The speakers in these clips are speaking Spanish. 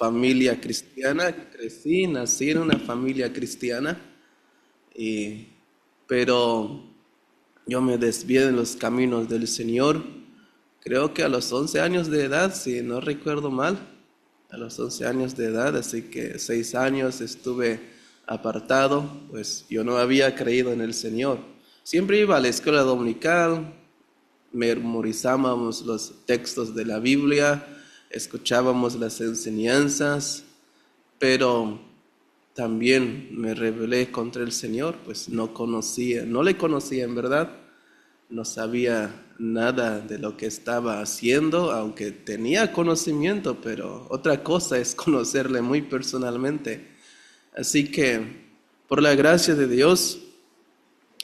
familia cristiana, crecí, nací en una familia cristiana, y, pero yo me desvié de los caminos del Señor. Creo que a los 11 años de edad, si no recuerdo mal, a los 11 años de edad, así que 6 años estuve apartado, pues yo no había creído en el Señor. Siempre iba a la escuela dominical, memorizábamos los textos de la Biblia, escuchábamos las enseñanzas, pero también me rebelé contra el Señor, pues no conocía, no le conocía en verdad, no sabía nada de lo que estaba haciendo, aunque tenía conocimiento, pero otra cosa es conocerle muy personalmente. Así que, por la gracia de Dios,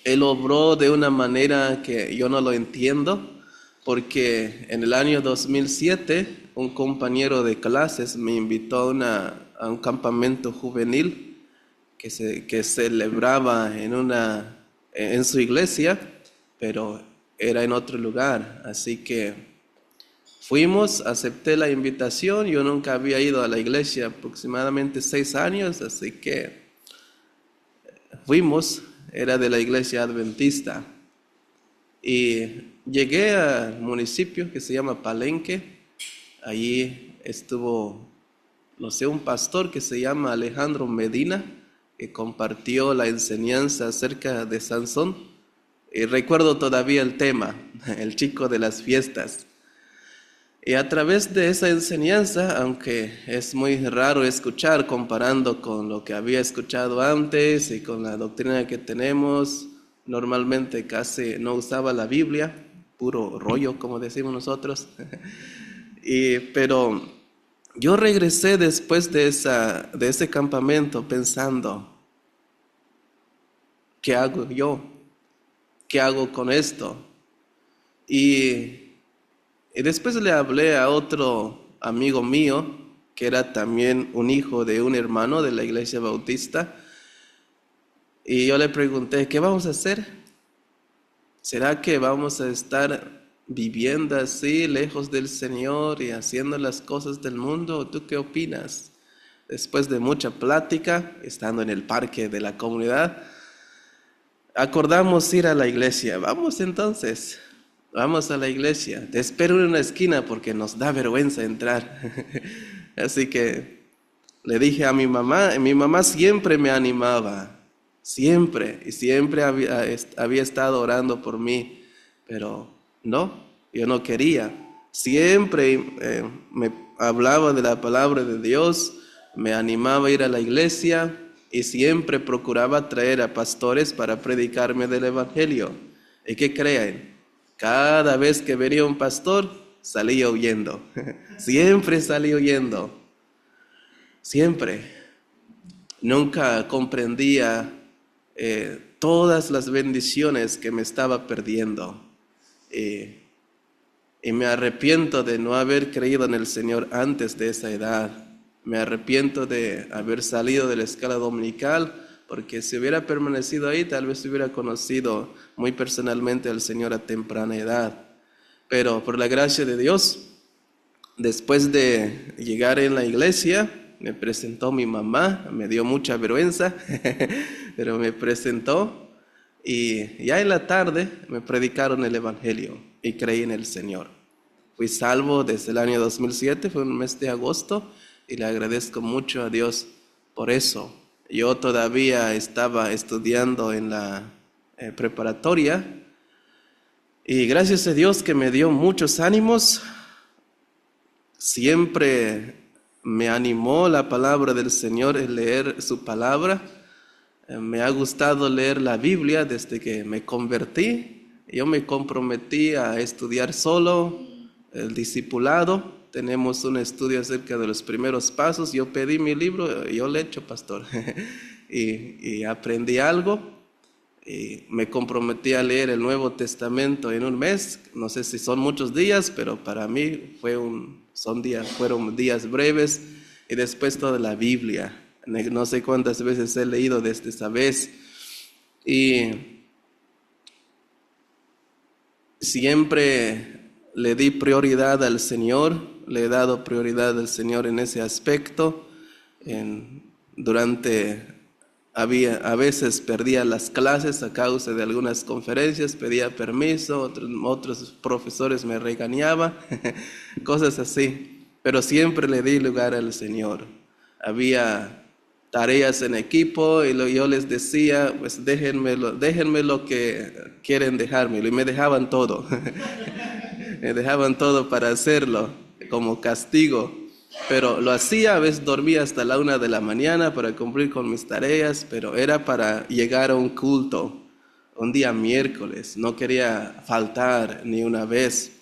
Él obró de una manera que yo no lo entiendo, porque en el año 2007 un compañero de clases me invitó a un campamento juvenil que celebraba en su iglesia, pero era en otro lugar. Así que fuimos, acepté la invitación. Yo nunca había ido a la iglesia aproximadamente 6 años, así que fuimos, era de la iglesia adventista. Y llegué al municipio que se llama Palenque. Allí estuvo, no sé, un pastor que se llama Alejandro Medina, que compartió la enseñanza acerca de Sansón. Y recuerdo todavía el tema, el chico de las fiestas. Y a través de esa enseñanza, aunque es muy raro escuchar comparando con lo que había escuchado antes y con la doctrina que tenemos, normalmente casi no usaba la Biblia, puro rollo, como decimos nosotros. Pero yo regresé después de ese campamento pensando, ¿qué hago yo? ¿Qué hago con esto? Y Y después le hablé a otro amigo mío, que era también un hijo de un hermano de la iglesia bautista, y yo le pregunté, ¿qué vamos a hacer? ¿Será que vamos a estar viviendo así, lejos del Señor y haciendo las cosas del mundo? ¿Tú qué opinas? Después de mucha plática, estando en el parque de la comunidad, acordamos ir a la iglesia. Vamos entonces, vamos a la iglesia. Te espero en una esquina porque nos da vergüenza entrar. Así que le dije a mi mamá siempre me animaba, siempre, y siempre había estado orando por mí, pero no, yo no quería. Siempre me hablaba de la palabra de Dios, me animaba a ir a la iglesia y siempre procuraba traer a pastores para predicarme del Evangelio. ¿Y qué creen? Cada vez que venía un pastor, salía huyendo. Siempre salía huyendo. Siempre. Nunca comprendía todas las bendiciones que me estaba perdiendo. Eh, y me arrepiento de no haber creído en el Señor antes de esa edad. Me arrepiento de haber salido de la escuela dominical, porque si hubiera permanecido ahí, tal vez hubiera conocido muy personalmente al Señor a temprana edad. Pero por la gracia de Dios, después de llegar en la iglesia, me presentó mi mamá, me dio mucha vergüenza, pero me presentó y ya en la tarde me predicaron el Evangelio y creí en el Señor. Fui salvo desde el año 2007, fue un mes de agosto y le agradezco mucho a Dios por eso. Yo todavía estaba estudiando en la preparatoria y gracias a Dios que me dio muchos ánimos. Siempre me animó la palabra del Señor, el leer su palabra. Me ha gustado leer la Biblia desde que me convertí. Yo me comprometí a estudiar solo el discipulado. Tenemos un estudio acerca de los primeros pasos. Yo pedí mi libro, yo le echo, pastor, y aprendí algo. Y me comprometí a leer el Nuevo Testamento en un mes. No sé si son muchos días, pero para mí fueron días breves. Y después toda la Biblia. No sé cuántas veces he leído desde esa vez. Y siempre le di prioridad al Señor. le he dado prioridad al Señor en ese aspecto. Durante, a veces perdía las clases a causa de algunas conferencias, pedía permiso, otros profesores me regañaban, cosas así. Pero siempre le di lugar al Señor. Había tareas en equipo y yo les decía, pues déjenme lo que quieren dejármelo, y me dejaban todo. Me dejaban todo para hacerlo como castigo, pero lo hacía. A veces dormía hasta la 1 de la mañana para cumplir con mis tareas, pero era para llegar a un culto un día miércoles, no quería faltar ni una vez.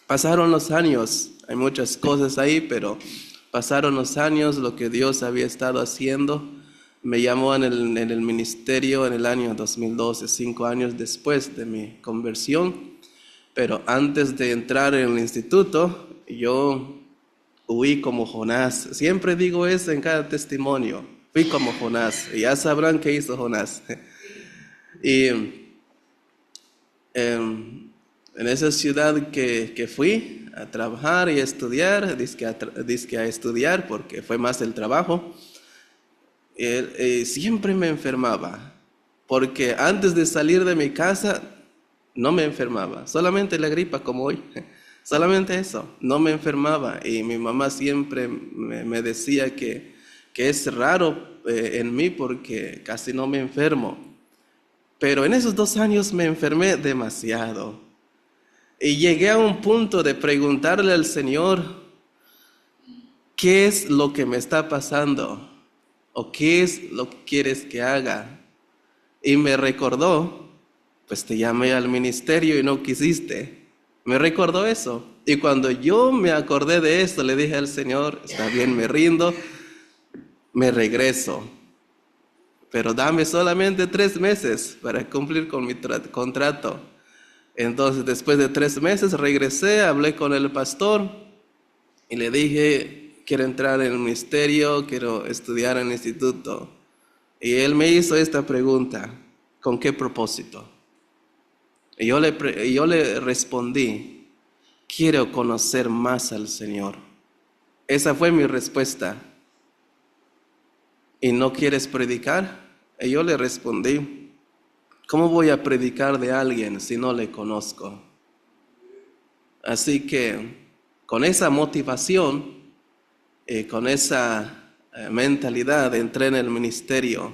Pasaron los años, hay muchas cosas ahí, pero pasaron los años, lo que Dios había estado haciendo. Me llamó en el ministerio en el año 2012, 5 años después de mi conversión. Pero antes de entrar en el instituto, yo huí como Jonás. Siempre digo eso en cada testimonio. Fui como Jonás. Y ya sabrán qué hizo Jonás. Y en esa ciudad que fui a trabajar y a estudiar, dizque a estudiar porque fue más el trabajo, siempre me enfermaba. Porque antes de salir de mi casa no me enfermaba, solamente la gripa como hoy, solamente eso, no me enfermaba. Y mi mamá siempre me decía que es raro en mí porque casi no me enfermo. Pero en esos 2 años me enfermé demasiado. Y llegué a un punto de preguntarle al Señor, ¿qué es lo que me está pasando? ¿O qué es lo que quieres que haga? Y me recordó, pues te llamé al ministerio y no quisiste. Me recordó eso. Y cuando yo me acordé de eso, le dije al Señor, está bien, me rindo, me regreso. Pero dame solamente 3 meses para cumplir con mi contrato. Entonces, después de 3 meses, regresé, hablé con el pastor y le dije, quiero entrar en el ministerio, quiero estudiar en el instituto. Y él me hizo esta pregunta, ¿con qué propósito? Y yo le respondí, quiero conocer más al Señor. Esa fue mi respuesta. ¿Y no quieres predicar? Y yo le respondí, ¿cómo voy a predicar de alguien si no le conozco? Así que con esa motivación, con esa mentalidad, entré en el ministerio.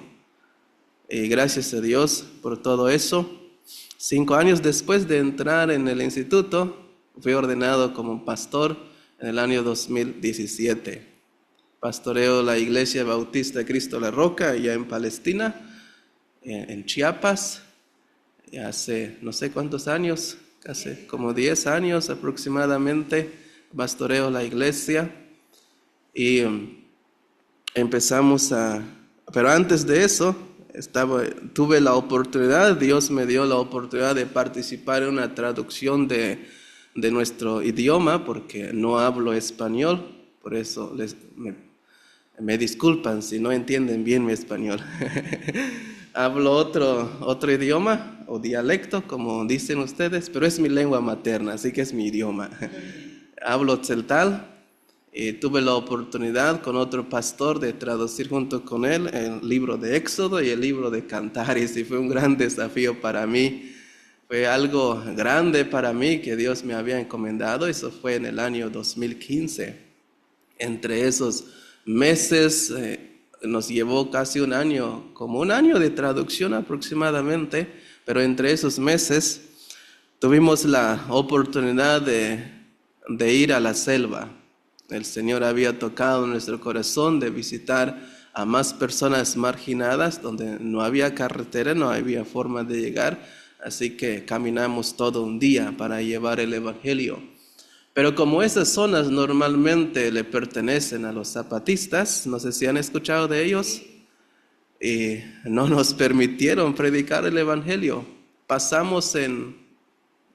Y gracias a Dios por todo eso. 5 años después de entrar en el instituto, fui ordenado como pastor en el año 2017. Pastoreo la Iglesia Bautista de Cristo La Roca, allá en Palestina, en Chiapas, hace no sé cuántos años, casi como 10 años aproximadamente, pastoreo la iglesia. Y empezamos pero antes de eso, tuve la oportunidad, Dios me dio la oportunidad de participar en una traducción de nuestro idioma, porque no hablo español, por eso me disculpan si no entienden bien mi español. Hablo otro idioma o dialecto, como dicen ustedes, pero es mi lengua materna, así que es mi idioma. Hablo tzeltal. Y tuve la oportunidad con otro pastor de traducir junto con él el libro de Éxodo y el libro de Cantares, y fue un gran desafío para mí. Fue algo grande para mí que Dios me había encomendado. Eso fue en el año 2015. Entre esos meses nos llevó casi un año, como un año de traducción aproximadamente, pero entre esos meses tuvimos la oportunidad de ir a la selva. El Señor había tocado nuestro corazón de visitar a más personas marginadas donde no había carretera, no había forma de llegar, así que caminamos todo un día para llevar el Evangelio. Pero como esas zonas normalmente le pertenecen a los zapatistas, no sé si han escuchado de ellos, y no nos permitieron predicar el Evangelio. Pasamos en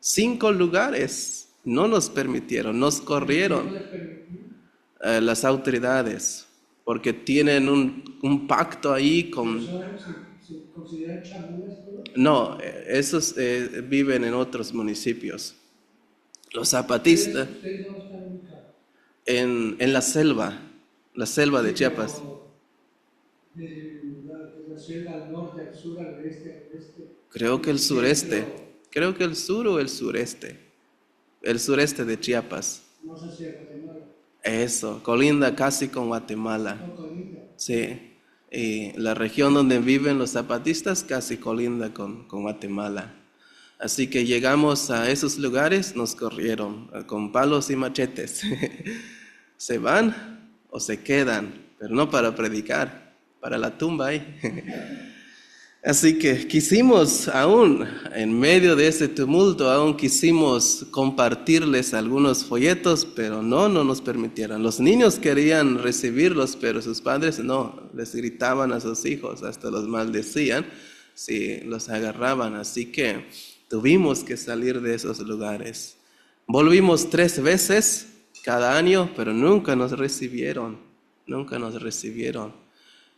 5 lugares, no nos permitieron, nos corrieron las autoridades, porque tienen un pacto ahí con... ¿Se consideran chamulas todos? No, esos viven en otros municipios. Los ¿Ustedes, zapatistas, ustedes dónde están ubicados? en la selva de Sí, Chiapas. pero de la selva al norte, al sur, al oeste, al oeste, Creo en que el el sureste. centro, Creo que el sur o el sureste. El sureste de Chiapas. no sé si a Guatemala, Eso, colinda casi con Guatemala. no Colinda. Sí. Y la región donde viven los zapatistas casi colinda con Guatemala. Así que llegamos a esos lugares, nos corrieron con palos y machetes. Se van o se quedan, pero no para predicar, para la tumba ahí. Así que quisimos, aún en medio de ese tumulto, aún quisimos compartirles algunos folletos, pero no nos permitieron. Los niños querían recibirlos, pero sus padres no, les gritaban a sus hijos, hasta los maldecían si los agarraban. Así que tuvimos que salir de esos lugares. Volvimos 3 veces cada año, pero nunca nos recibieron.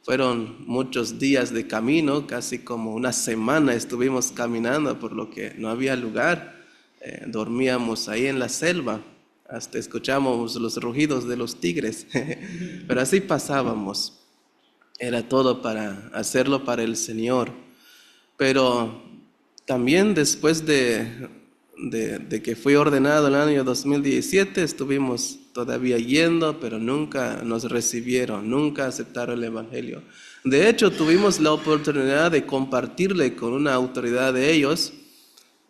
Fueron muchos días de camino, casi como una semana estuvimos caminando, por lo que no había lugar. Dormíamos ahí en la selva, hasta escuchábamos los rugidos de los tigres, pero así pasábamos. Era todo para hacerlo para el Señor. Pero también después de que fui ordenado el año 2017, estuvimos todavía yendo, pero nunca nos recibieron, nunca aceptaron el Evangelio. De hecho, tuvimos la oportunidad de compartirle con una autoridad de ellos.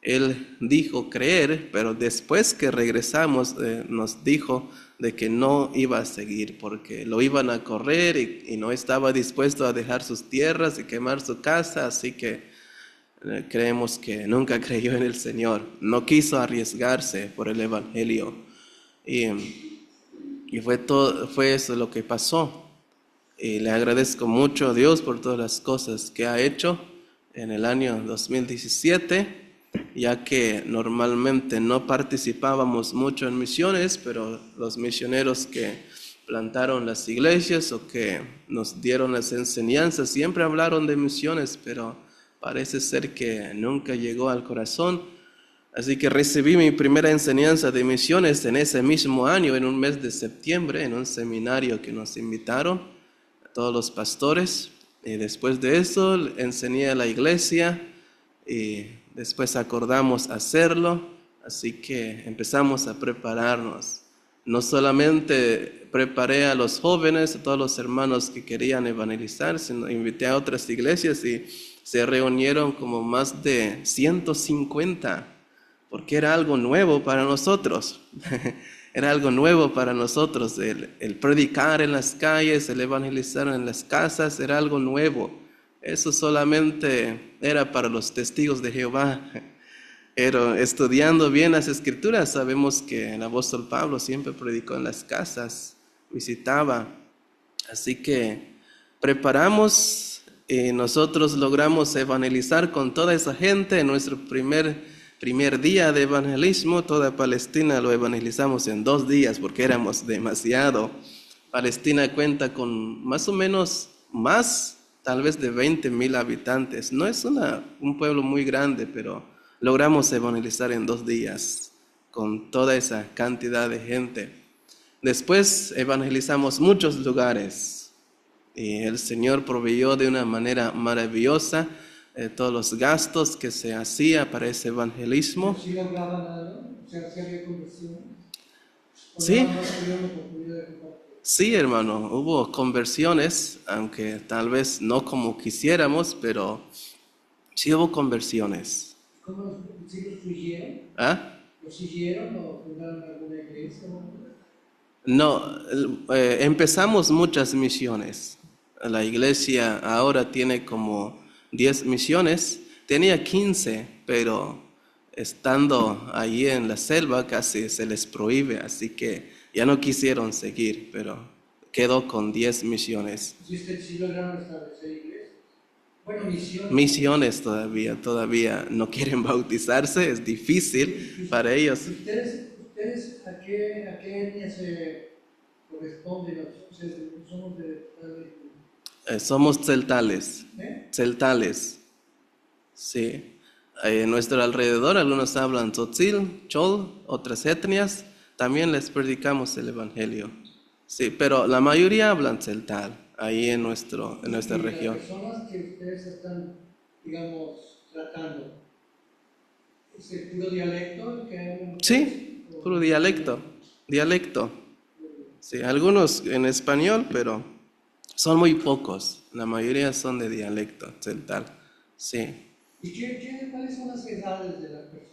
Él dijo creer, pero después que regresamos nos dijo de que no iba a seguir porque lo iban a correr y no estaba dispuesto a dejar sus tierras y quemar su casa, así que creemos que nunca creyó en el Señor, no quiso arriesgarse por el Evangelio y, y fue eso lo que pasó. Y le agradezco mucho a Dios por todas las cosas que ha hecho en el año 2017, ya que normalmente no participábamos mucho en misiones, pero los misioneros que plantaron las iglesias o que nos dieron las enseñanzas siempre hablaron de misiones, pero parece ser que nunca llegó al corazón. Así que recibí mi primera enseñanza de misiones en ese mismo año, en un mes de septiembre, en un seminario que nos invitaron a todos los pastores. Y después de eso enseñé a la iglesia y después acordamos hacerlo. Así que empezamos a prepararnos. No solamente preparé a los jóvenes, a todos los hermanos que querían evangelizar, sino invité a otras iglesias y se reunieron como más de 150, porque era algo nuevo para nosotros. Era algo nuevo para nosotros, el predicar en las calles, el evangelizar en las casas, era algo nuevo. Eso solamente era para los testigos de Jehová. Pero estudiando bien las escrituras, sabemos que el apóstol Pablo siempre predicó en las casas, visitaba. Así que preparamos y nosotros logramos evangelizar con toda esa gente en nuestro primer día de evangelismo. Toda Palestina lo evangelizamos en 2 días porque éramos demasiado. Palestina cuenta con más o menos más, tal vez de 20,000 habitantes. No es un pueblo muy grande, pero logramos evangelizar en 2 días con toda esa cantidad de gente. Después evangelizamos muchos lugares y el Señor proveyó de una manera maravillosa todos los gastos que se hacía para ese evangelismo. ¿Sí lograban algo? O sea, ¿sí había conversión? ¿O Sí, nada más tuvieron la oportunidad de compartir? sí, hermano, hubo conversiones, aunque tal vez no como quisiéramos, pero sí hubo conversiones. ¿Cómo sí los siguieron? ¿Ah? ¿Los siguieron o fundaron alguna iglesia? No, empezamos muchas misiones. La iglesia ahora tiene como 10 misiones. Tenía 15, pero estando allí en la selva casi se les prohíbe, así que ya no quisieron seguir, pero quedó con 10 misiones. Sí lograron establecer iglesias. Bueno, misiones. Misiones todavía no quieren bautizarse, es difícil para ellos. ¿Ustedes a qué etnia se corresponden? O sea, somos Somos celtales, ¿eh? celtales, sí. En nuestro alrededor algunos hablan tzotzil, chol, otras etnias. también les predicamos el Evangelio. Sí, pero la mayoría hablan celtal, ahí en nuestra Y las región. personas que ustedes están, digamos, tratando, ¿es el puro dialecto el que hablan ustedes? Sí, puro dialecto. Sí, algunos en español, pero son muy pocos. La mayoría son de dialecto celtal. Sí, ¿Y cuáles son las edades de las personas?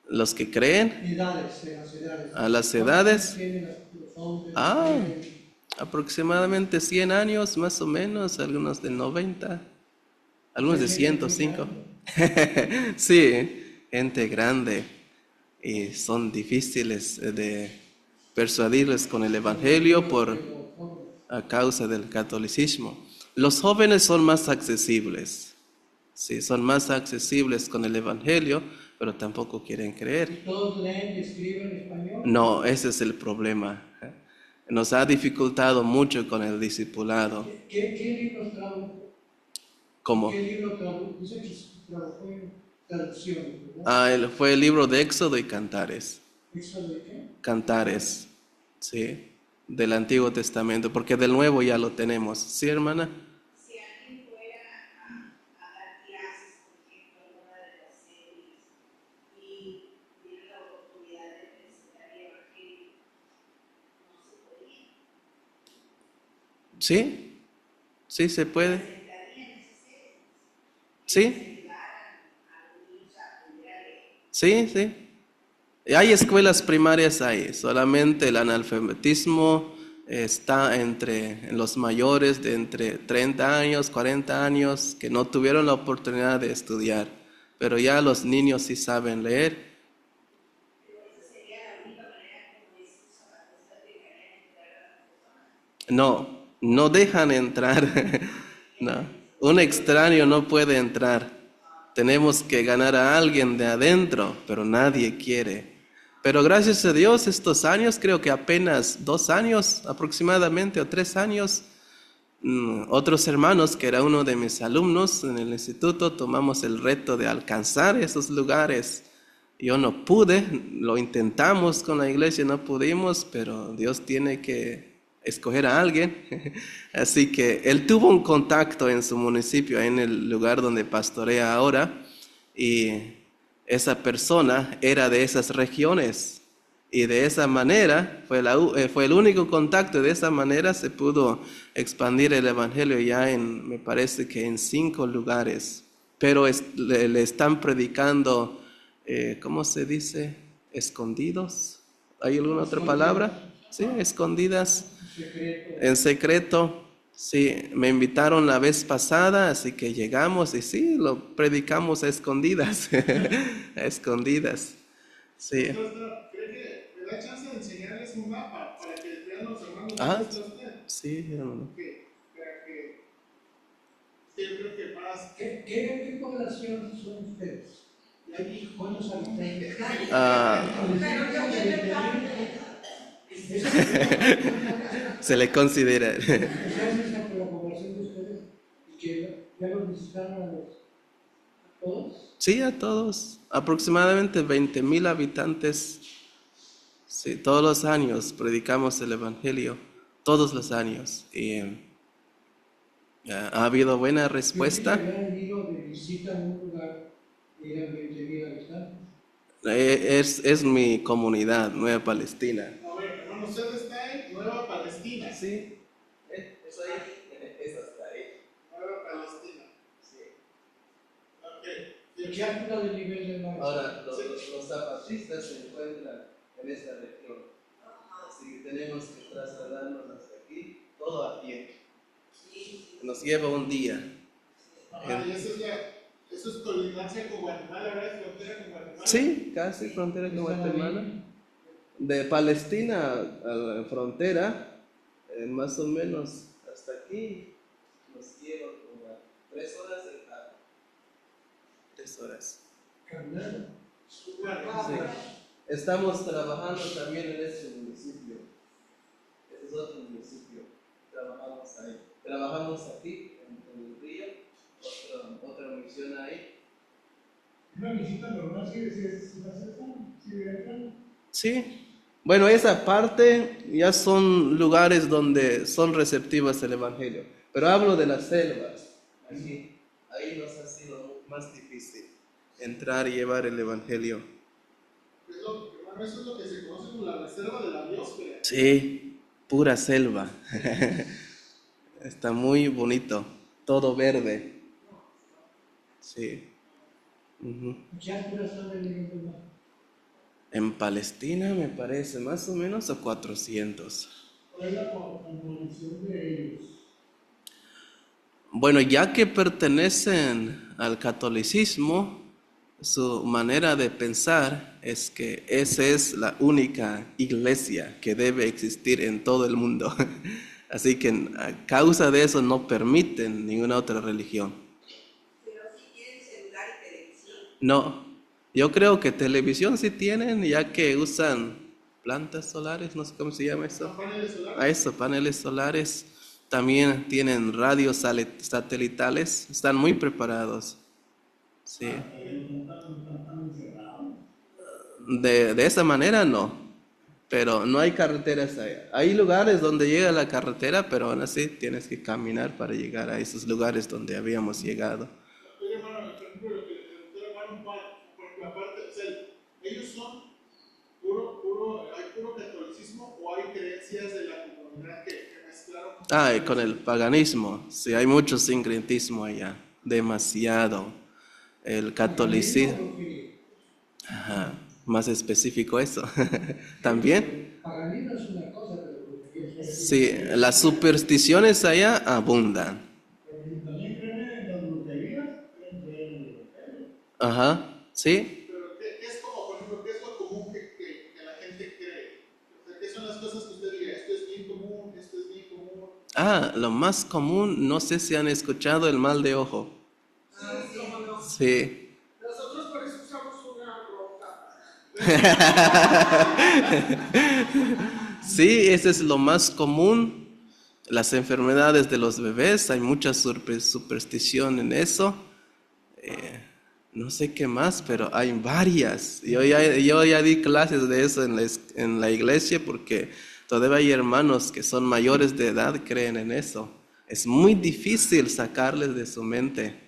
los que creen Edades, las edades. a las ¿Cuántos años edades, tienen los hombres, las ah, mujeres? aproximadamente 100 años más o menos, algunos de 90, O sea, algunos de gente muy 105. grande. Sí, gente grande y son difíciles de persuadirles con el Evangelio a causa del catolicismo. Los jóvenes son más accesibles, sí, son más accesibles con el Evangelio, pero tampoco quieren creer. ¿Y todos leen y escriben español? No, ese es el problema. Nos ha dificultado mucho con el discipulado. ¿Qué libros tradujo? ¿Y ¿Cómo? qué libro tradujo? Dice que tradujo en traducciones, ¿verdad? Fue el libro de Éxodo y Cantares. ¿Éxodo de qué? Cantares, sí, del Antiguo Testamento, porque del Nuevo ya lo tenemos. ¿Sí, hermana? Si alguien fuera a dar clases, por ejemplo, en una de las series y tiene la oportunidad de presentar el Evangelio, no se podía. Sí, sí se puede. Presentarían esas series. Sí, Ayudaran a los niños a aprender a leer. sí, sí. Hay escuelas primarias ahí, solamente el analfabetismo está en los mayores de entre 30 años, 40 años, que no tuvieron la oportunidad de estudiar, pero ya los niños sí saben leer. Pero esa sería la única manera como estos zapatistas dejarían entrar a las personas. No, no dejan entrar. No, un extraño no puede entrar. Tenemos que ganar a alguien de adentro, pero nadie quiere. Pero gracias a Dios, estos años, creo que apenas 2 años aproximadamente o 3 años, otros hermanos, que era uno de mis alumnos en el instituto, tomamos el reto de alcanzar esos lugares. Yo no pude, lo intentamos con la iglesia, no pudimos, pero Dios tiene que escoger a alguien. Así que él tuvo un contacto en su municipio, en el lugar donde pastorea ahora, y esa persona era de esas regiones. Y de esa manera fue el único contacto, de esa manera se pudo expandir el Evangelio ya me parece que en 5 lugares. Pero le están predicando, ¿cómo se dice? Escondidos. ¿Hay alguna otra palabra? Sí, escondidas, Secreto. en secreto. Sí, me invitaron la vez pasada, así que llegamos y sí, lo predicamos a escondidas, a escondidas. Sí. Pastor, ¿cree que me da chance de enseñarles un mapa para que vean los hermanos Ah, dónde está usted? sí, hermano. Ok, para que siempre que pasa. ¿Qué población son ustedes? Y ahí, ¿Cuántos habitantes? Ah, se le considera. ¿Esa es la población de ustedes? ¿Y que ya los visitaron a todos? Sí, a todos. Aproximadamente 20,000 habitantes. Sí, todos los años predicamos el Evangelio. Todos los años. Y ha habido buena Yo respuesta. vi que habían ido de visita a un lugar y eran 20,000 habitantes. Es mi comunidad, Nueva Palestina. A ver, hermano, usted está en Nueva Palestina. Sí, es ahí, es hasta ahí. Nueva Palestina. Sí. Ok. ¿De qué altura del nivel del mar? Ahora, los zapatistas se encuentran en esta región. Así que tenemos que trasladarnos hasta aquí, todo a pie. Nos lleva un día. Ajá, y eso es colindancia con Guatemala, ¿verdad? ¿Frontera con Guatemala? Sí, casi frontera con Guatemala. De Palestina a la frontera, más o menos hasta aquí, nos lleva como 3 horas de carro. 3 horas. Caminando. Bueno, Sí. Estamos trabajando también en este municipio. Este es otro municipio. Trabajamos ahí. Trabajamos aquí, en el río. Otra misión ahí. Una visita normal, sí, va a ser sí, bien. Sí. Bueno, esa parte ya son lugares donde son receptivas el Evangelio. Pero hablo de las selvas. Ahí nos ha sido más difícil entrar y llevar el Evangelio. Hermano, eso es lo que se conoce como la reserva de la biosfera. Sí, pura selva. Está muy bonito, todo verde. Sí. Ujú. ¿Qué altura están en el mar? En Palestina me parece más o menos a 400. ¿Cuál es la condición de ellos? Bueno, ya que pertenecen al catolicismo, su manera de pensar es que esa es la única iglesia que debe existir en todo el mundo. Así que a causa de eso no permiten ninguna otra religión. Pero sí tienen celular y televisión. No, yo creo que televisión sí tienen, ya que usan plantas solares, no sé cómo se llama eso. ¿Paneles solares? A eso, paneles solares. También tienen radios satelitales, están muy preparados. Sí. De esa manera no, pero no hay carreteras allá. Hay lugares donde llega la carretera, pero aún así tienes que caminar para llegar a esos lugares donde habíamos llegado. Oye, hermano, por ejemplo, lo que le pregunté al hermano Juan, porque aparte, o sea, ellos son hay puro catolicismo o hay creencias de la comunidad que mezclaron. Y con el paganismo, sí, hay mucho sincretismo allá, demasiado. El catolicismo, ajá, más específico eso, también. Paganismo es una cosa, pero brujería es otra. Sí, las supersticiones allá abundan. También creen en las brujerías, creen en el evangelio. Ajá, sí. Pero ¿qué es como, por ejemplo, qué es lo común que la gente cree? O sea, ¿qué son las cosas que usted diga? Esto es bien común, esto es bien común. Lo más común, no sé si han escuchado el mal de ojo. Sí, cómo no. Sí. Nosotros por eso usamos una roca. Sí, ese es lo más común. Las enfermedades de los bebés, hay mucha superstición en eso. No sé qué más, pero hay varias. Yo ya di clases de eso en la iglesia porque todavía hay hermanos que son mayores de edad creen en eso. Es muy difícil sacarles de su mente.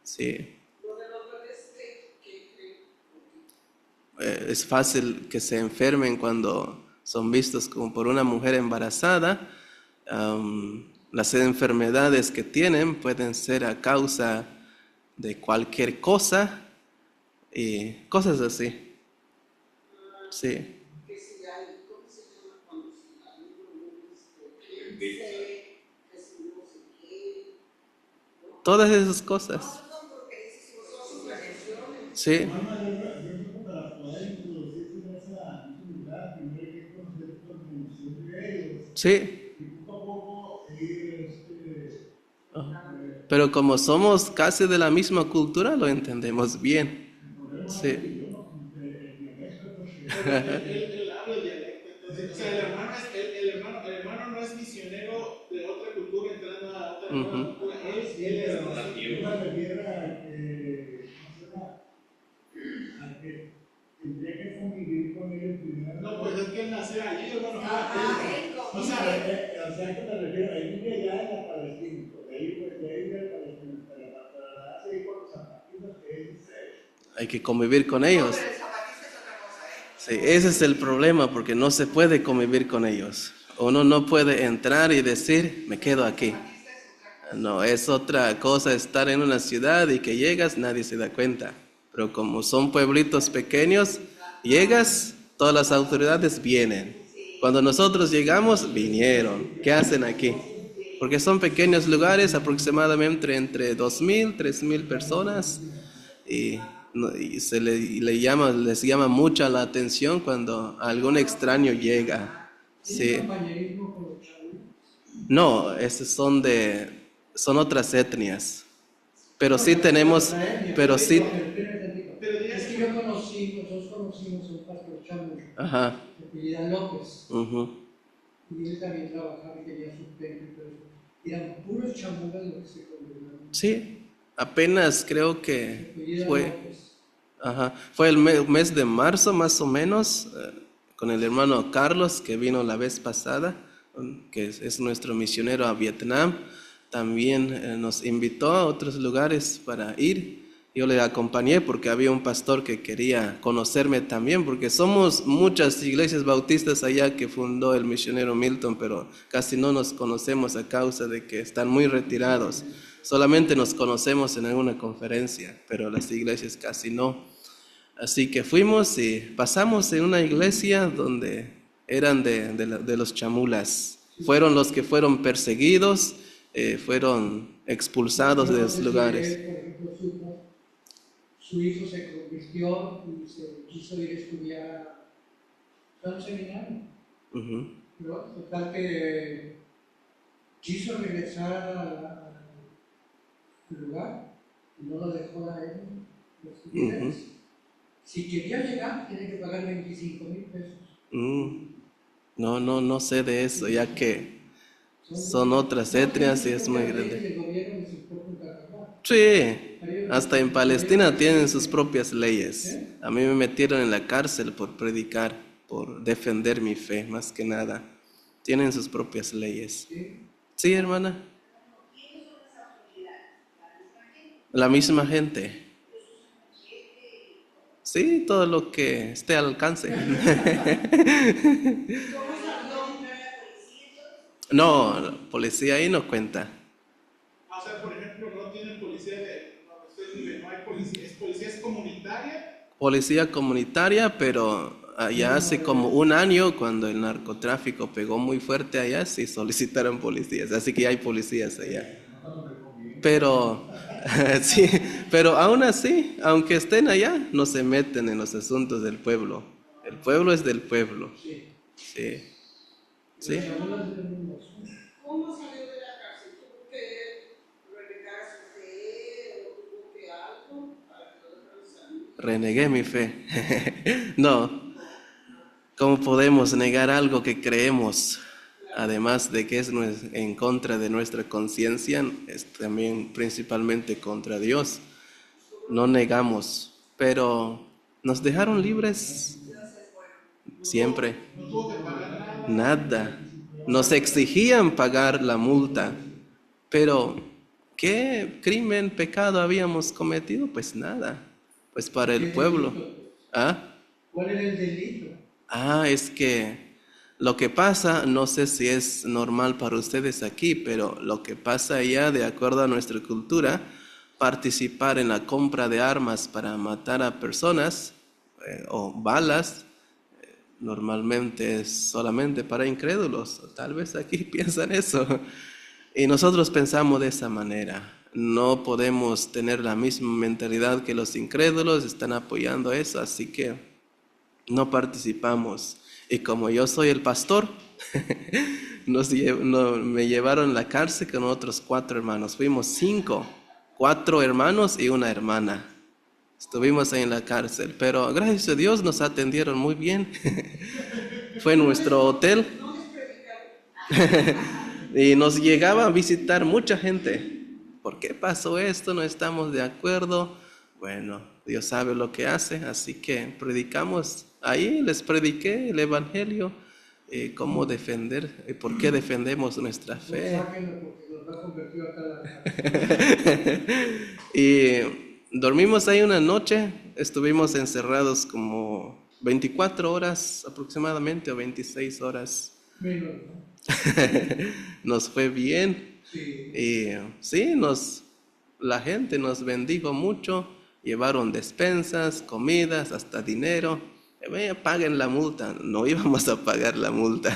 Sí. Lo de los bebés que Es fácil que se enfermen cuando son vistos como por una mujer embarazada. Las enfermedades que tienen pueden ser a causa de cualquier cosa y cosas así. Sí. que si hay, ¿cómo se llama? Cuando si hay que si no sé qué. Todas esas cosas. No son brujerías, sino son supersticiones. Sí. Yo creo que para poder introducirse en ese lugar, primero hay que conocer la condición de ellos. Sí. Y poco a poco ir Pero como somos casi de la misma cultura, lo entendemos bien. Sí. Él habla el dialecto, entonces, o sea, el hermano no es misionero de otra cultura entrando a otra cultura. Él es nativo. me refiero a que tendría que convivir con ellos primero. No, pues es que él nació allí, hermano. O sea, que me refiero, él vive allá en la Palestina, de ahí de la Palestina, pero para seguir con los zapatistas que él dice. Hay que convivir con ellos. Pero el zapatista es otra cosa, Sí, ese es el problema porque no se puede convivir con ellos. Uno no puede entrar y decir, me quedo aquí. No, es otra cosa estar en una ciudad y que llegas, nadie se da cuenta. Pero como son pueblitos pequeños, llegas, todas las autoridades vienen. Cuando nosotros llegamos, vinieron. ¿Qué hacen aquí? Porque son pequeños lugares, aproximadamente entre 2,000, 3,000 personas. Y les llama mucha la atención cuando algún extraño llega. Sí. compañerismo con los chavos. No, esos son otras etnias. Pero sí tenemos, pero sí, Es que nosotros conocimos a un pastor chamuco, ajá, que apellida López, ujú. y él también trabajaba y tenía su templo y todo eso. Eran puros chamucas los que se congregaron. Sí, apenas creo Se que apellida fue, López. ajá, fue el mes de marzo más o menos, con el hermano Carlos, que vino la vez pasada, que es nuestro misionero a Vietnam. También nos invitó a otros lugares para ir. Yo le acompañé porque había un pastor que quería conocerme también, porque somos muchas iglesias bautistas allá que fundó el misionero Milton, pero casi no nos conocemos a causa de que están muy retirados. Solamente nos conocemos en alguna conferencia, pero las iglesias casi no. Así que fuimos y pasamos en una iglesia donde eran de los chamulas. Fueron los que fueron perseguidos, fueron expulsados de los lugares. Por ejemplo, su hijo se convirtió y se quiso ir a estudiar a un seminario. Uh-huh. Pero total que quiso regresar al lugar y no lo dejó a él los estudiantes. Uh-huh. Si quería llegar, tiene que pagar 25,000 pesos. No sé de eso, ya que son otras etnias y es muy grande. El gobierno les importa un carnaval. Sí, hasta en Palestina tienen sus propias leyes. A mí me metieron en la cárcel por predicar, por defender mi fe, más que nada. Tienen sus propias leyes. Sí, hermana. ¿Quiénes son las autoridades? La misma gente. Sí, todo lo que esté al alcance. ¿Cómo salió la policía? No, la policía ahí no cuenta. O sea, por ejemplo, no tienen policía de donde usted vive, no hay policía, es comunitaria. Policía comunitaria, pero allá hace como un año, cuando el narcotráfico pegó muy fuerte allá, sí solicitaron policías, así que hay policías allá. Pero, sí, pero aún así, aunque estén allá, no se meten en los asuntos del pueblo. El pueblo es del pueblo. Sí. Sí. ¿Cómo salió de la cárcel? ¿Tuvo que renegar su fe o tuvo que algo para que lo dejaran salir? Renegué mi fe. No. ¿Cómo podemos negar algo que creemos? Además de que es en contra de nuestra conciencia, es también principalmente contra Dios. No negamos, pero nos dejaron libres siempre. No tuvo que pagar nada. Nada. Nos exigían pagar la multa, pero ¿qué crimen, pecado habíamos cometido? Pues nada, pues para el pueblo. ¿Ah? ¿Cuál era el delito? Es que lo que pasa, no sé si es normal para ustedes aquí, pero lo que pasa allá, de acuerdo a nuestra cultura, participar en la compra de armas para matar a personas o balas, normalmente es solamente para incrédulos. Tal vez aquí piensan eso. Y nosotros pensamos de esa manera. No podemos tener la misma mentalidad que los incrédulos, están apoyando eso, así que no participamos. Y como yo soy el pastor, me llevaron a la cárcel con otros 4 hermanos. Fuimos 5, 4 hermanos y una hermana. Estuvimos ahí en la cárcel, pero gracias a Dios nos atendieron muy bien. Fue nuestro hotel. Y nos llegaba a visitar mucha gente. ¿Por qué pasó esto? No estamos de acuerdo. Bueno, Dios sabe lo que hace, así que predicamos. Ahí les prediqué el evangelio, cómo defender, por qué defendemos nuestra fe. Y dormimos ahí una noche, estuvimos encerrados como 24 horas aproximadamente, o 26 horas. Nos fue bien. Y sí, la gente nos bendijo mucho, llevaron despensas, comidas, hasta dinero. Paguen la multa. No íbamos a pagar la multa,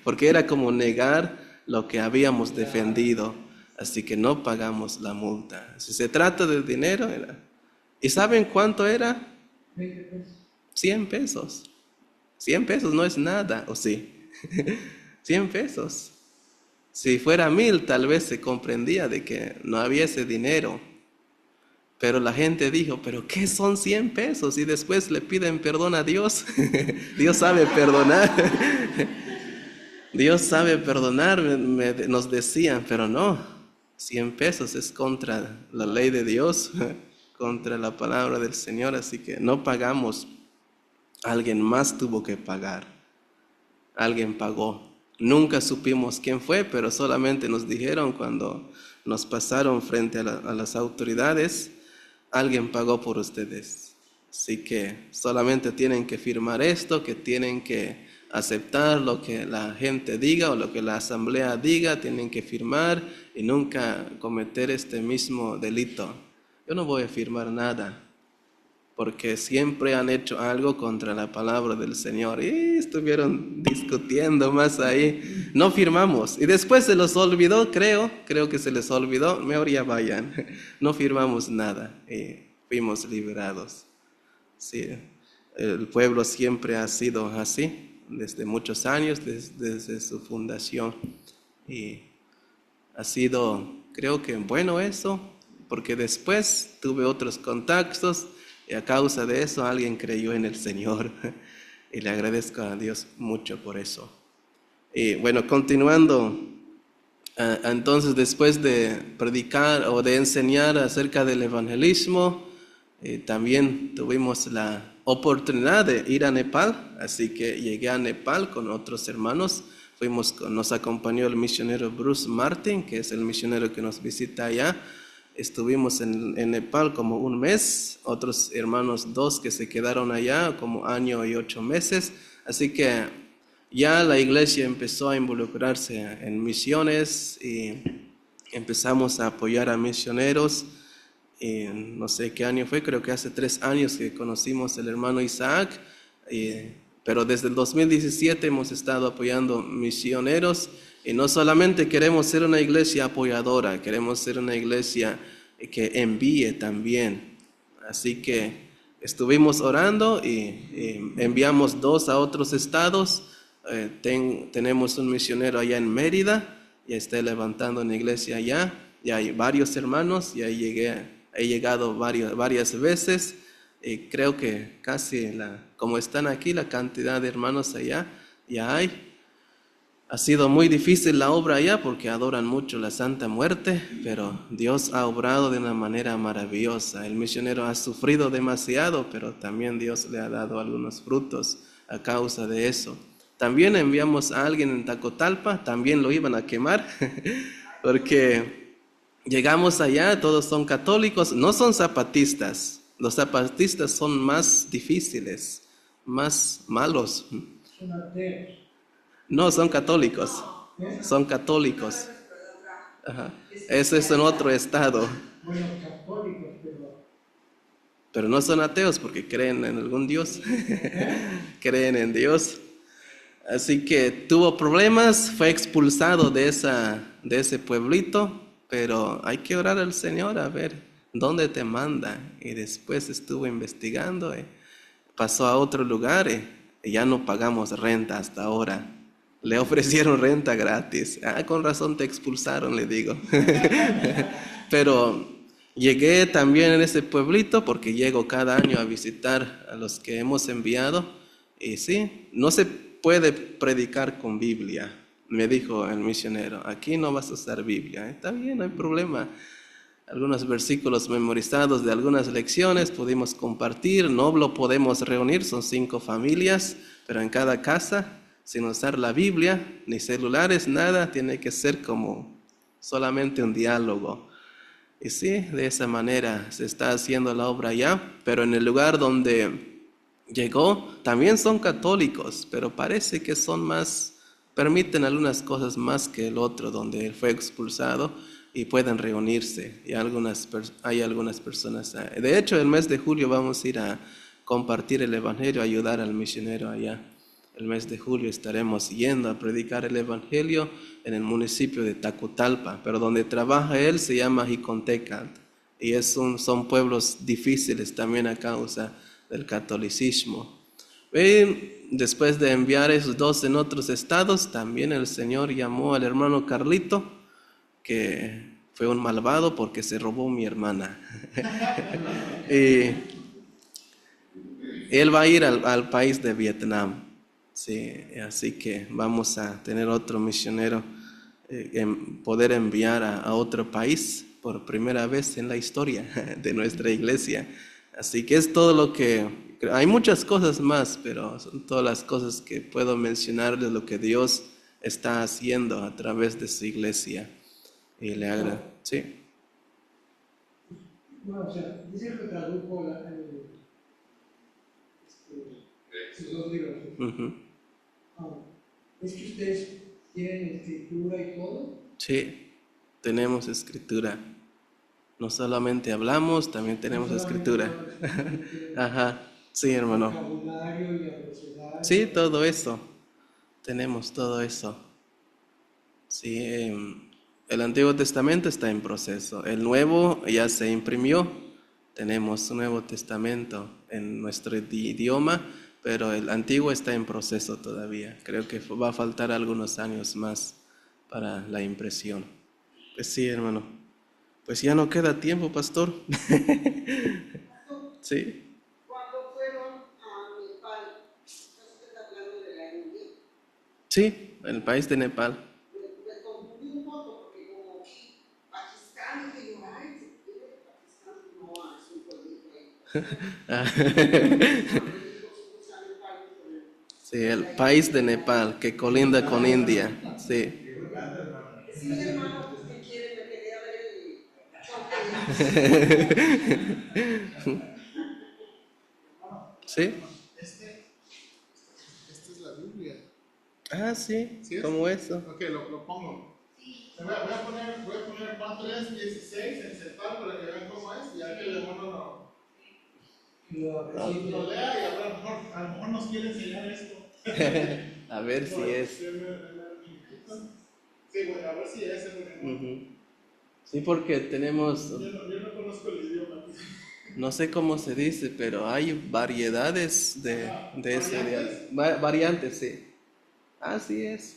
porque era como negar lo que habíamos defendido, así que no pagamos la multa. Si se trata de dinero, ¿y saben cuánto era? 20 pesos. 100 pesos. 100 pesos no es nada, ¿o sí? 100 pesos. Si fuera 1,000, tal vez se comprendía de que no había ese dinero. Pero la gente dijo, ¿pero qué son 100 pesos? Y después le piden perdón a Dios. Dios sabe perdonar. Dios sabe perdonar, nos decían, pero no. 100 pesos es contra la ley de Dios, contra la palabra del Señor, así que no pagamos. Alguien más tuvo que pagar. alguien pagó. Nunca supimos quién fue, pero solamente nos dijeron cuando nos pasaron frente a las autoridades, alguien pagó por ustedes. Así que solamente tienen que firmar esto, que tienen que aceptar lo que la gente diga o lo que la asamblea diga, tienen que firmar y nunca cometer este mismo delito. Yo no voy a firmar nada, porque siempre han hecho algo contra la palabra del Señor y estuvieron discutiendo más ahí. No firmamos y después se los olvidó, creo que se les olvidó, mejor ya vayan. No firmamos nada y fuimos liberados. Sí, el pueblo siempre ha sido así, desde muchos años, desde su fundación. Y ha sido, creo que bueno eso, porque después tuve otros contactos y a causa de eso alguien creyó en el Señor. Y le agradezco a Dios mucho por eso. Y bueno, continuando, entonces después de predicar o de enseñar acerca del evangelismo, también tuvimos la oportunidad de ir a Nepal, así que llegué a Nepal con otros hermanos. Nos acompañó el misionero Bruce Martin, que es el misionero que nos visita allá. Estuvimos en Nepal como un mes, otros hermanos 2 que se quedaron allá como 1 año y 8 meses. Así que ya la iglesia empezó a involucrarse en misiones y empezamos a apoyar a misioneros. No sé qué año fue, creo que hace 3 años que conocimos al hermano Isaac, pero desde el 2017 hemos estado apoyando misioneros y no solamente queremos ser una iglesia apoyadora, queremos ser una iglesia que envíe también. Así que estuvimos orando y enviamos 2 a otros estados. Tenemos un misionero allá en Mérida, ya está levantando una iglesia allá, ya hay varios hermanos, ya he llegado varias veces y creo que casi como están aquí, la cantidad de hermanos allá ya hay. Ha sido muy difícil la obra allá porque adoran mucho la Santa Muerte, pero Dios ha obrado de una manera maravillosa. El misionero ha sufrido demasiado, pero también Dios le ha dado algunos frutos a causa de eso. También enviamos a alguien en Tacotalpa, también lo iban a quemar, porque llegamos allá, todos son católicos, no son zapatistas. Los zapatistas son más difíciles, más malos. Son ateos. No, son católicos. Son católicos. Ajá. Eso es en otro estado. Bueno, católicos, Pero no son ateos porque creen en algún Dios. Creen en Dios. Así que tuvo problemas, fue expulsado de ese pueblito, pero hay que orar al Señor a ver dónde te manda. Y después estuvo investigando, pasó a otro lugar y ya no pagamos renta hasta ahora. Le ofrecieron renta gratis. Con razón te expulsaron, le digo. Pero llegué también en ese pueblito porque llego cada año a visitar a los que hemos enviado. Y sí, no se puede predicar con Biblia, me dijo el misionero. Aquí no vas a usar Biblia. Está bien, no hay problema. Algunos versículos memorizados de algunas lecciones pudimos compartir. No lo podemos reunir, son 5 familias, pero en cada casa, sin usar la Biblia, ni celulares, nada, tiene que ser como solamente un diálogo. Y sí, de esa manera se está haciendo la obra allá, pero en el lugar donde llegó también son católicos, pero parece que son más, permiten algunas cosas más que el otro donde él fue expulsado y pueden reunirse. Y hay algunas personas. De hecho, el mes de julio vamos a ir a compartir el evangelio, a ayudar al misionero allá. El mes de julio estaremos yendo a predicar el evangelio en el municipio de Tacotalpa, pero donde trabaja él se llama Jicontecatl. Y son pueblos difíciles también a causa del catolicismo. Y después de enviar esos 2 en otros estados, también el Señor llamó al hermano Carlito, que fue un malvado porque se robó mi hermana. Y él va a ir al país de Vietnam. Sí, así que vamos a tener otro misionero, poder enviar a otro país por primera vez en la historia de nuestra iglesia. Así que es todo lo que Hay muchas cosas más, pero son todas las cosas que puedo mencionar de lo que Dios está haciendo a través de su iglesia. Y le agrada. Sí. Bueno, o sea, dice que tradujo sus dos libros. Ujú. ¿Es que ustedes tienen escritura y todo? Sí, tenemos escritura. No solamente hablamos, también tenemos No solamente escritura. hablan, sino que tienen Ajá, sí, hermano. vocabulario y abecedario. Sí, todo eso. Tenemos todo eso. Sí, el Antiguo Testamento está en proceso. El Nuevo ya se imprimió. Tenemos un Nuevo Testamento en nuestro idioma, pero el Antiguo está en proceso todavía. Creo que va a faltar algunos años más para la impresión. Pues sí, hermano. Pues ya no queda tiempo, pastor. Sí. Cuando fueron a Nepal, ¿está usted hablando de la India? Sí, el país de Nepal. Me confundí un poco porque como vi Pakistán y digo, ay, si quiere Pakistán, no, es un pueblito ahí. Sí, el país de Nepal que colinda con India. Sí. Sí, hermano, pues que quiere, me quería ver el ¿Sí? Esta es la Biblia. Ah, sí. ¿Sí es? ¿Cómo eso? Ok, lo pongo. Voy a poner Juan 3:16 en central para que vean cómo es, y ya que el hermano lo lea y a lo mejor nos quiere enseñar esto. A ver si es. Sí, bueno, a ver si es. Ujú. Sí, porque tenemos, Yo no conozco el idioma. no sé cómo se dice, pero hay variedades de ese ¿Variantes? variantes, sí. Así es.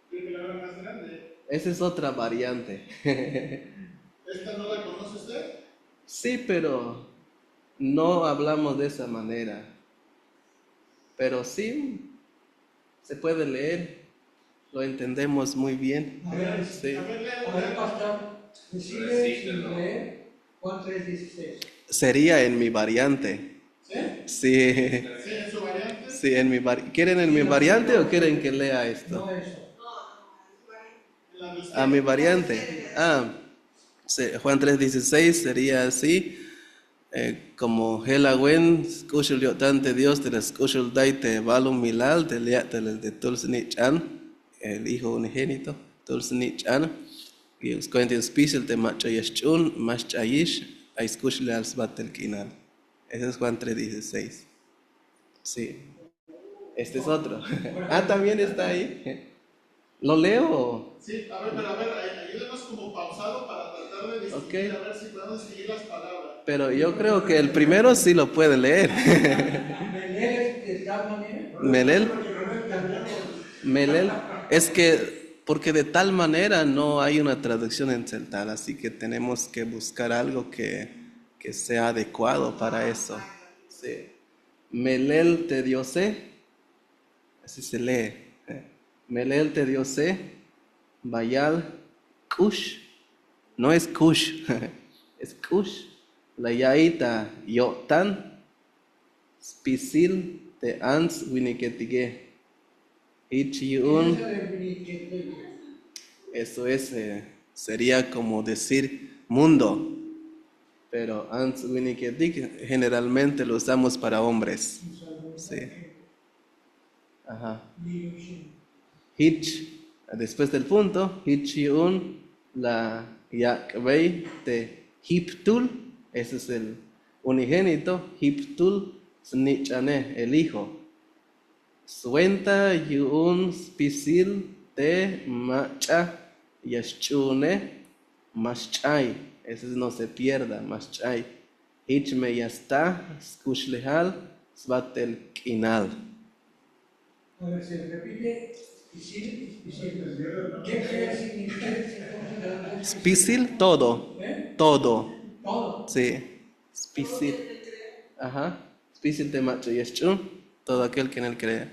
¿Quiere que la haga más grande? Esa es otra variante. ¿Esta no la conoce usted? Sí, pero no hablamos de esa manera. Pero sí, se puede leer, lo entendemos muy bien. A ver, Sí. A ver, a ver, pastor, decide sin leer Juan 3:16. Sería en mi variante. ¿Sí? Sí, ¿Sí? ¿En su variante? sí, en mi ¿Quieren en mi variante o quieren que lea esto? No eso. En la de usted. A mi variante. Juan 3:16 sería así. Como Helawen, Skushul Yotante Dios, de la Skushul Daite Balum Milal, de Tulsnichan, el Hijo Unigénito, Tulsnichan, y os cuento especial de Machayashun, Maschayish, a Skushul al Sbatel Kinal. Ese es Juan 3:16. Sí. Este es otro. También está ahí. ¿Lo leo? Sí, pero ayúdenos como pausado para tratar de distinguir, Ok. a ver si podemos distinguir las palabras. Pero yo creo que el primero sí lo puede leer. ¿Melel de tal manera? Melel. Es que, porque de tal manera no hay una traducción en celtal, así que tenemos que buscar algo que sea adecuado para eso. Sí. Melel te diose, así se lee. Melel te diose, Bayal, Kush, no es Kush, es Kush. La yaita yotan, spisil te ans winiketige. Ichiun, eso es, sería como decir mundo, pero ans winiketige generalmente lo usamos para hombres. Sí. Ajá. Hitch, después del punto, Hichiun, la yakvei te hiptul, ese es el unigénito, hiptul, snichane, el hijo. Suenta yun spisil te macha yashchune, maschai, ese no se pierda, maschai. Hichme ya está, skushlehal, svatel kinal. A ver, se repite spisil. ¿Qué quiere significar entonces? Spisil, todo. Todo. Todo. Sí. Spisil. Ajá. Spisil de macho y eschun. Todo aquel que en él crea.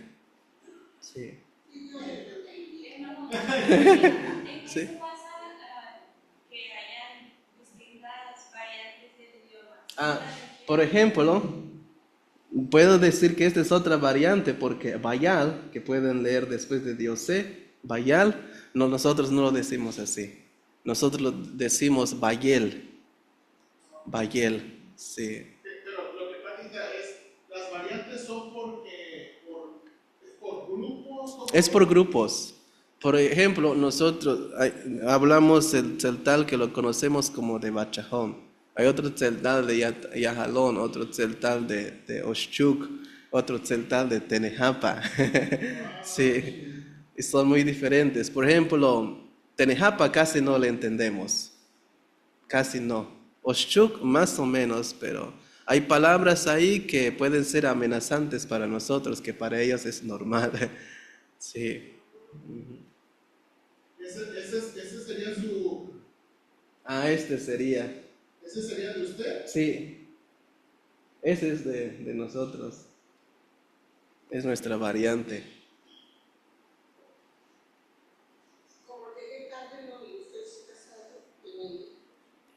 Sí. ¿En qué Sí. se basa que hayan distintas Ah, por ejemplo, puedo decir que esta es otra variante porque Bayal, que pueden leer después de Diosé, Bayal, no, nosotros no lo decimos así. Nosotros lo decimos Bayel, Bayel, sí. Pero lo que pasa es, las variantes son es por grupos. Es por grupos. Por ejemplo, nosotros hablamos el tzeltal que lo conocemos como de Bachajón. Hay otro tzeltal de Yajalón, otro tzeltal de Oshchuk, otro tzeltal de Tenejapa. Sí, y son muy diferentes. Por ejemplo, Tenejapa casi no le entendemos, casi no. Oshchuk más o menos, pero hay palabras ahí que pueden ser amenazantes para nosotros, que para ellos es normal. Sí. Ese sería su. Ah, este sería. ¿Ese sería de usted? Sí, ese es de nosotros. Es nuestra variante. Como llegué tarde, no, y usted se casado,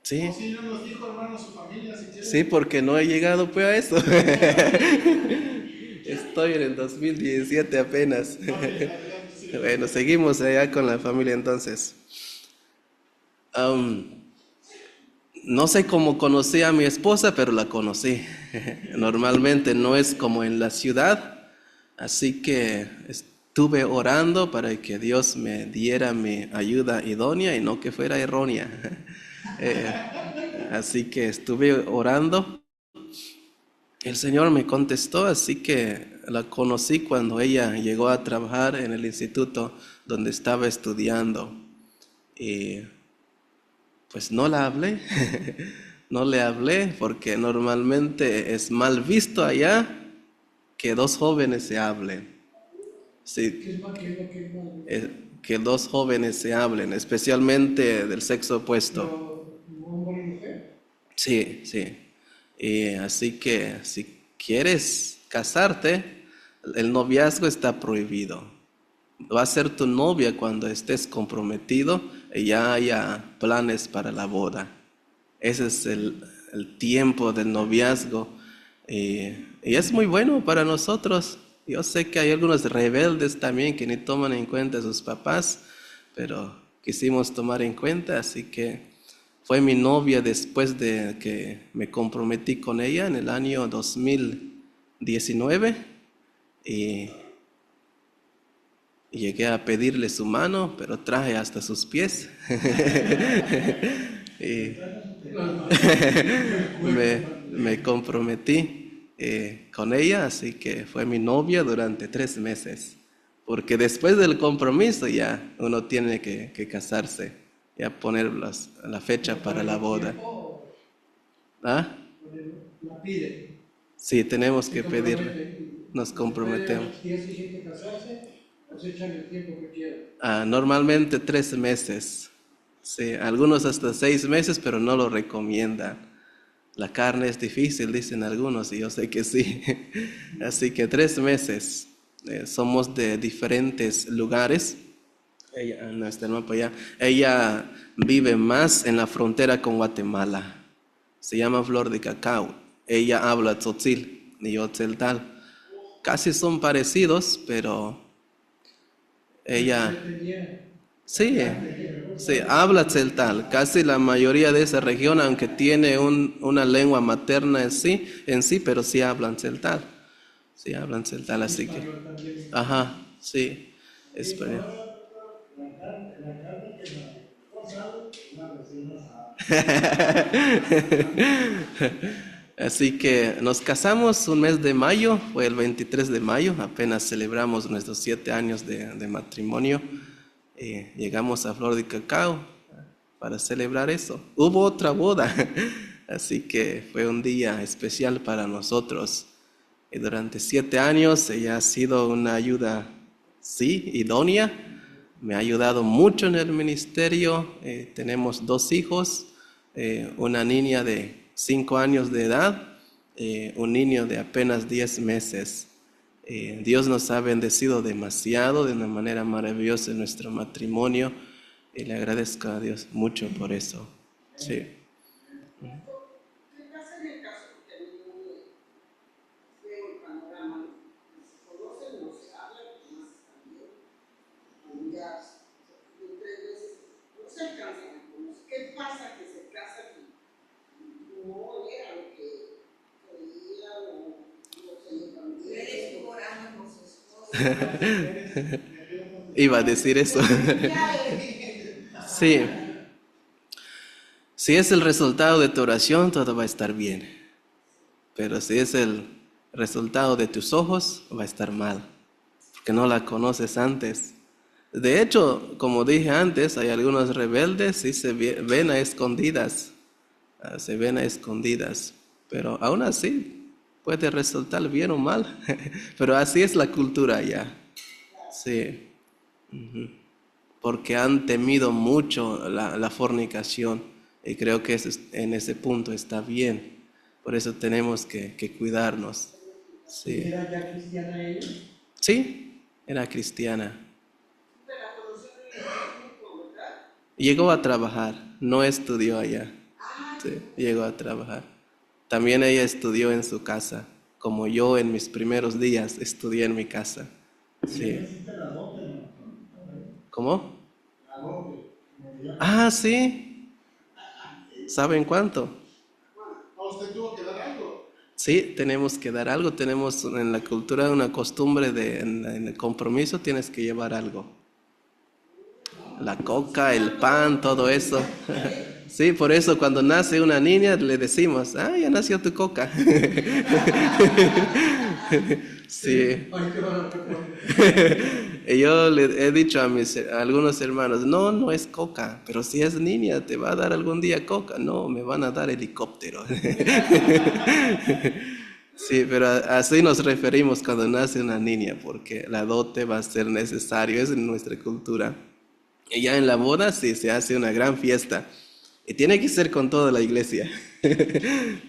Sí, O si no nos dijo, hermano, su familia, si quiere. sí, porque no he llegado pues a eso. Estoy en el 2017 apenas. Adelante, sí. Bueno, seguimos allá con la familia entonces. Am, no sé cómo conocí a mi esposa, pero la conocí. Normalmente no es como en la ciudad, así que estuve orando para que Dios me diera mi ayuda idónea y no que fuera errónea. Así que estuve orando. El Señor me contestó, así que la conocí cuando ella llegó a trabajar en el instituto donde estaba estudiando. Y pues no la hablé, no le hablé porque normalmente es mal visto allá que dos jóvenes se hablen. Sí, ¿Qué es lo que es más? que dos jóvenes se hablen, especialmente del sexo opuesto. Pero, hombre y mujer. Sí, sí. Y así que si quieres casarte, el noviazgo está prohibido. Va a ser tu novia cuando estés comprometido y ya haya planes para la boda. Ese es el tiempo del noviazgo. Y es muy bueno para nosotros. Yo sé que hay algunos rebeldes también que ni toman en cuenta a sus papás, pero quisimos tomar en cuenta, así que fue mi novia después de que me comprometí con ella en el año 2019 y llegué a pedirle su mano, pero traje hasta sus pies. Y me comprometí con ella, así que fue mi novia durante 3 meses. Porque después del compromiso ya uno tiene que casarse, ya poner la fecha para la boda. ¿Ah? La pide. Sí, tenemos Se que pedirle. compromete. Nos comprometemos. Si es siguiente casarse, pues echan el tiempo que quieran. Normalmente 3 meses. Sí, algunos hasta 6 meses, pero no lo recomiendan. La carne es difícil, dicen algunos, y yo sé que sí. Así que 3 meses. Somos de diferentes lugares. Ella, no está el mapa ya. Ella vive más en la frontera con Guatemala. Se llama Flor de Cacao. Ella habla tzotzil y yo tzeltal. Casi son parecidos, pero ella sí, sí, habla tzeltal. Casi la mayoría de esa región, aunque tiene una lengua materna en sí, pero sí hablan tzeltal. Sí hablan tzeltal, así que. Ajá, sí, español. La carne que me sabe, una recién asada. Así que nos casamos un mes de mayo, fue el 23 de mayo, apenas celebramos nuestros 7 años de matrimonio. Llegamos a Flor de Cacao para celebrar eso. Hubo otra boda, así que fue un día especial para nosotros. Y durante 7 años ella ha sido una ayuda, sí, idónea. Me ha ayudado mucho en el ministerio. Tenemos 2 hijos, una niña de 5 años de edad, un niño de apenas 10 meses. Dios nos ha bendecido demasiado, de una manera maravillosa en nuestro matrimonio, y le agradezco a Dios mucho por eso. Sí. ¿Qué pasa en el caso ya 3 veces, no se alcanzan a conocer. ¿Qué pasa que se casan y no era lo que creía o lo que le cambió? Eres orando por su esposa. Iba a decir eso. Sí. Si es el resultado de tu oración, todo va a estar bien. Pero si es el resultado de tus ojos, va a estar mal. Porque no la conoces antes. De hecho, como dije antes, hay algunos rebeldes y se ven a escondidas. Se ven a escondidas. Pero aún así, puede resultar bien o mal. Pero así es la cultura allá. Sí. Porque han temido mucho la fornicación y creo que en ese punto está bien. Por eso tenemos que cuidarnos. Sí. ¿Era ya cristiana ella? Sí, era cristiana. Pero la conoció en el México, ¿verdad? Llegó a trabajar, no estudió allá. Ah, Sí, llegó a trabajar. También ella estudió en su casa, como yo en mis primeros días estudié en mi casa. Sí. Existe la dote, ¿no? ¿Cómo? La dote. Ah, sí. ¿Saben cuánto? ¿A usted tuvo que dar algo? Sí, tenemos que dar algo. Tenemos en la cultura una costumbre en el compromiso tienes que llevar algo. La coca, el pan, todo eso. Sí, por eso cuando nace una niña le decimos, ya nació tu coca. Sí. Ay, qué bueno, qué bueno. Y yo le he dicho a algunos hermanos, no es coca, pero si es niña, ¿te va a dar algún día coca? No, me van a dar helicóptero. Sí, pero así nos referimos cuando nace una niña, porque la dote va a ser necesario, es en nuestra cultura. Y ya en la boda sí se hace una gran fiesta. Y tiene que ser con toda la iglesia.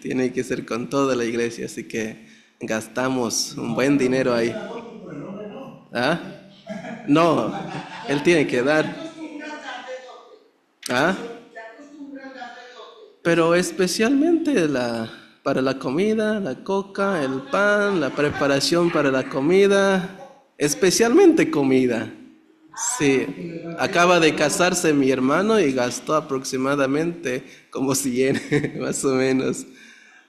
Tiene que ser con toda la iglesia, así que gastamos un buen dinero ahí. ¿Ah? No, él tiene que dar. ¿Ah? Pero especialmente para la comida, la coca, el pan, la preparación para la comida, especialmente comida. Sí, acaba de casarse mi hermano y gastó aproximadamente como 100, más o menos.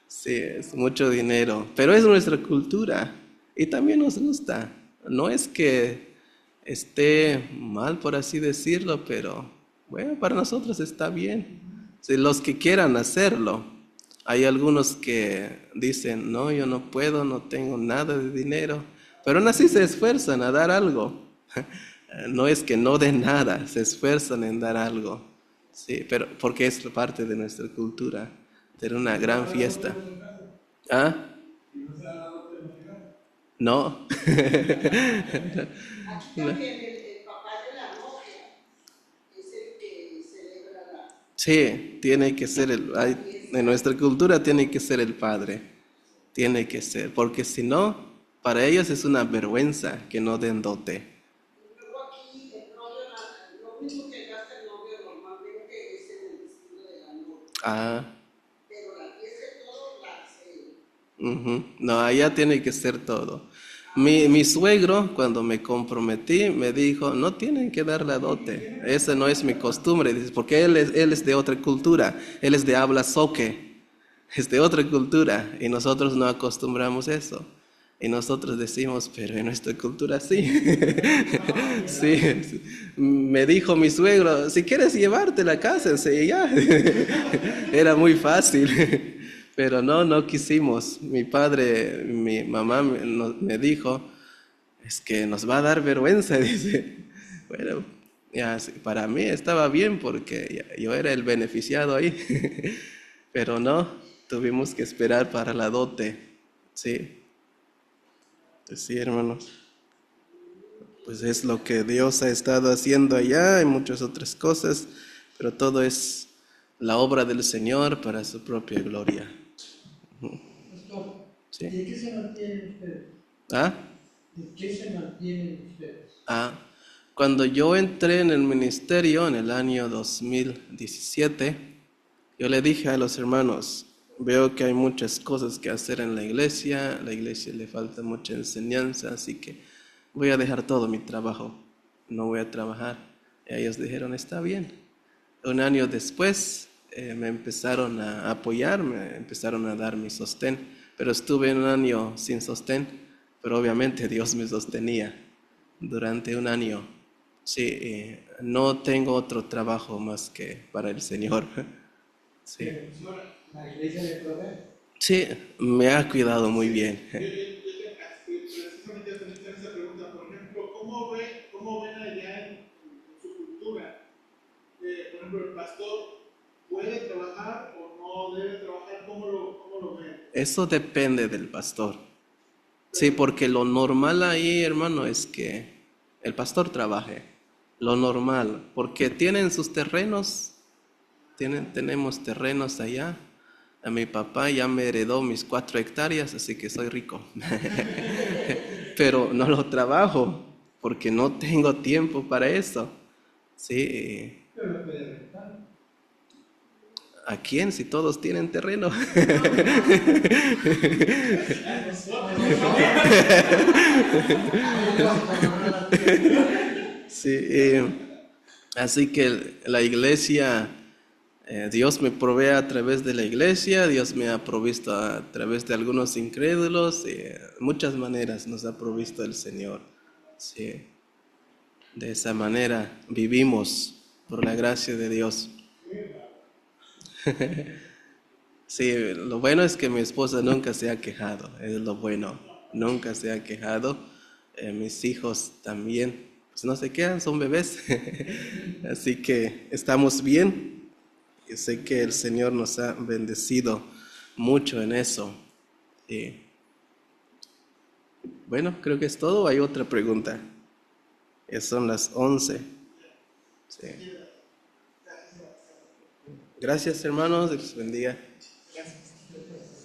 Sí, es mucho dinero, pero es nuestra cultura y también nos gusta. No es que esté mal, por así decirlo, pero bueno, para nosotros está bien. Si los que quieran hacerlo, hay algunos que dicen, no, yo no puedo, no tengo nada de dinero, pero aún así se esfuerzan a dar algo. No es que no den nada, se esfuerzan en dar algo. Sí, pero porque es parte de nuestra cultura, tener una gran fiesta. ¿Ah? No. aquí también el papá de la novia es el que celebra la Sí, tiene que ser en nuestra cultura tiene que ser el padre. Tiene que ser, porque si no, para ellos es una vergüenza que no den dote. Luego aquí el novio, lo mismo que gasta el novio normalmente es en el vestido de la novia. Ah. Pero la fiesta y todo la hace. No, allá tiene que ser todo. Mi suegro, cuando me comprometí, me dijo, no tienen que dar la dote. Esa no es mi costumbre, dice, porque él es de otra cultura, él es de habla zoque, es de otra cultura y nosotros no acostumbramos eso. Y nosotros decimos, pero en nuestra cultura sí. Sí, sí. Me dijo mi suegro, si quieres llevártela a casa, sí, ya. Era muy fácil. Pero no quisimos. Mi mamá me dijo, es que nos va a dar vergüenza, dice. Bueno, ya, para mí estaba bien porque yo era el beneficiado ahí. Pero no, tuvimos que esperar para la dote. Sí. Pues sí, hermanos. Pues es lo que Dios ha estado haciendo allá y muchas otras cosas, pero todo es la obra del Señor para su propia gloria. Pastor, Sí. ¿de qué se mantienen ustedes? ¿Ah? ¿De qué se mantienen ustedes? Cuando yo entré en el ministerio en el año 2017, yo le dije a los hermanos, veo que hay muchas cosas que hacer en la iglesia le falta mucha enseñanza, así que voy a dejar todo mi trabajo. no voy a trabajar. Y ellos dijeron, está bien. Un año después me empezaron a apoyar, me empezaron a dar mi sostén, pero estuve un año sin sostén, pero obviamente Dios me sostenía durante un año. Sí, no tengo otro trabajo más que para el Señor. Sí, La iglesia le provee. sí, me ha cuidado muy bien. Precisamente tenía esa pregunta, por ejemplo, ¿cómo ven allá en su cultura? Por ejemplo, ¿el pastor puede trabajar o no debe trabajar? ¿Cómo lo ven? Eso depende del pastor. Sí, porque lo normal ahí, hermano, es que el pastor trabaje. Lo normal, porque tienen sus terrenos, tenemos terrenos allá. A mi papá ya me heredó mis 4 hectáreas, así que soy rico. Pero no lo trabajo, porque no tengo tiempo para eso. Sí, Pero lo puede rentar. ¿a quién si todos tienen terreno? Sí, así que la iglesia, Dios me provee a través de la iglesia, Dios me ha provisto a través de algunos incrédulos, muchas maneras nos ha provisto el Señor. Sí, de esa manera vivimos por la gracia de Dios. Sí, lo bueno es que mi esposa nunca se ha quejado, es lo bueno, nunca se ha quejado. Mis hijos también, pues no se quejan, son bebés. Así que estamos bien. Yo sé que el Señor nos ha bendecido mucho en eso. Y bueno, creo que es todo. ¿Hay otra pregunta? Son las 11. Sí. Gracias, hermanos. Dios bendiga.